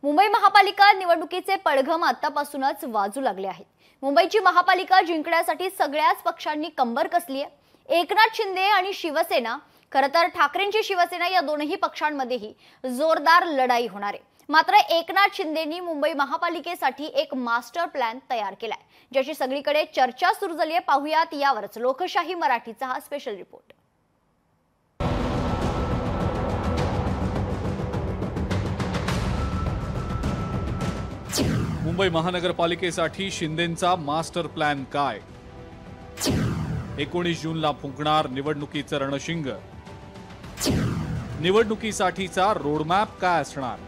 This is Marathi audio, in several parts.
मुंबई महापालिका निवडणुकीचे पडघम आतापासूनच वाजू लागले आहेत। मुंबईची महापालिका जिंकण्यासाठी सगळ्याच पक्षांनी कंबर कसली आहे। एकनाथ शिंदे आणि शिवसेना, खरं तर ठाकरेंची शिवसेना या दोनही पक्षांमध्येही जोरदार लढाई होणार आहे। मात्र एकनाथ शिंदेंनी मुंबई महापालिकेसाठी एक मास्टर प्लॅन तयार केलाय, ज्याची सगळीकडे चर्चा सुरू झाली आहे। पाहुयात यावरच लोकशाही मराठीचा हा स्पेशल रिपोर्ट। मुंबई महानगरपालिकेसाठी शिंदेंचा मास्टर प्लॅन काय? 19 जूनला फुंकणार निवडणुकीचं रणशिंग। निवडणुकीसाठीचा रोडमॅप काय असणार?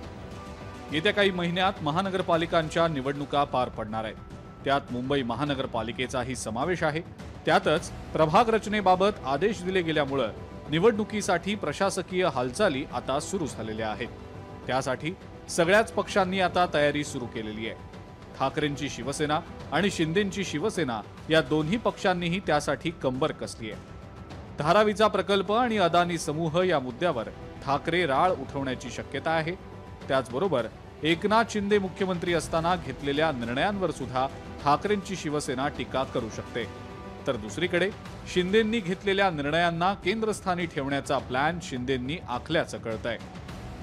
येत्या काही महिन्यात महानगरपालिकांच्या निवडणुका पार पडणार आहेत। त्यात मुंबई महानगरपालिकेचाही समावेश आहे। त्यातच प्रभाग रचनेबाबत आदेश दिले गेल्यामुळे निवडणुकीसाठी प्रशासकीय हालचाली आता सुरू झालेल्या आहेत। त्यासाठी सगळ्याच पक्षांनी आता तयारी सुरू केलेली आहे। ठाकरेंची शिवसेना आणि शिंदेंची शिवसेना या दोन्ही पक्षांनीही त्यासाठी कंबर कसली आहे। धारावीचा प्रकल्प आणि अदानी समूह या मुद्द्यावर ठाकरे राळ उठवण्याची शक्यता आहे। त्याचबरोबर एकनाथ शिंदे मुख्यमंत्री असताना घेतलेल्या निर्णयांवर सुद्धा ठाकरेंची शिवसेना टीका करू शकते। तर दुसरीकडे शिंदेंनी घेतलेल्या निर्णयांना केंद्रस्थानी ठेवण्याचा प्लॅन शिंदेंनी आखल्याचं कळतंय।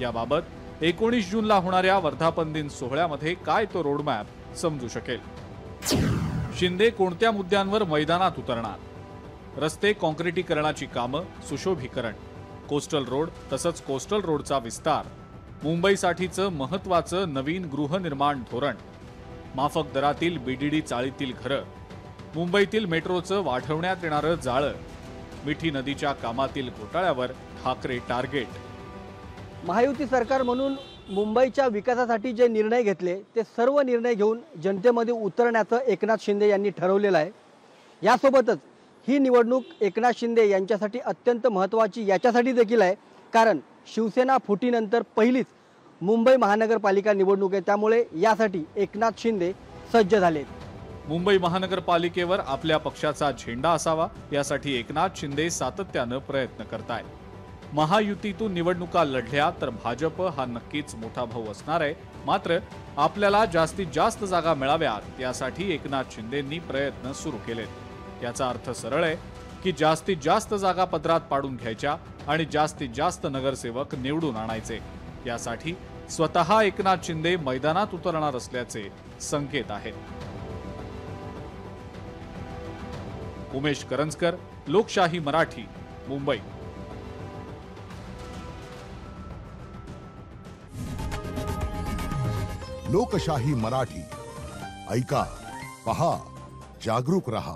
याबाबत 19 जूनला होणाऱ्या वर्धापन दिन सोहळ्यामध्ये काय तो रोडमॅप समजू शकेल। शिंदे कोणत्या मुद्द्यांवर मैदानात उतरणार? रस्ते काँक्रिटीकरणाची कामं, सुशोभीकरण, कोस्टल रोड तसंच कोस्टल रोडचा विस्तार, मुंबईसाठीचं महत्त्वाचं नवीन गृहनिर्माण धोरण, माफक दरातील बीडीडी चाळीतील घरं, मुंबईतील मेट्रोचं वाढवण्यात येणारं जाळं, मिठी नदीच्या कामातील घोटाळ्यावर ठाकरे टार्गेट। महायुती सरकार म्हणून मुंबईच्या विकासासाठी जे निर्णय घेतले ते सर्व निर्णय घेऊन जनतेमध्ये उतरण्याचं एकनाथ शिंदे यांनी ठरवलेलं आहे। यासोबतच ही निवडणूक एकनाथ शिंदे यांच्यासाठी अत्यंत महत्त्वाची याच्यासाठी देखील आहे, कारण शिवसेना फुटीनंतर पहिलीच मुंबई महानगरपालिका निवडणूक आहे। त्यामुळे यासाठी एकनाथ शिंदे सज्ज झालेत। मुंबई महानगरपालिकेवर आपल्या पक्षाचा झेंडा असावा यासाठी एकनाथ शिंदे सातत्यानं प्रयत्न करतायत। महायुतीतून निवडणुका लढल्या तर भाजप हा नक्कीच मोठा भाऊ असणार आहे। मात्र आपल्याला जास्तीत जास्त जागा मिळाव्यात यासाठी एकनाथ शिंदेंनी प्रयत्न सुरू केलेत। याचा अर्थ सरळ आहे की जास्तीत जास्त जागा पदरात पाडून घ्यायच्या आणि जास्तीत जास्त नगरसेवक निवडून आणायचे। यासाठी स्वतः एकनाथ शिंदे मैदानात उतरणार असल्याचे संकेत आहेत। उमेश करंजकर, लोकशाही मराठी, मुंबई। लोकशाही मराठी ऐका, पहा, जागरूक रहा।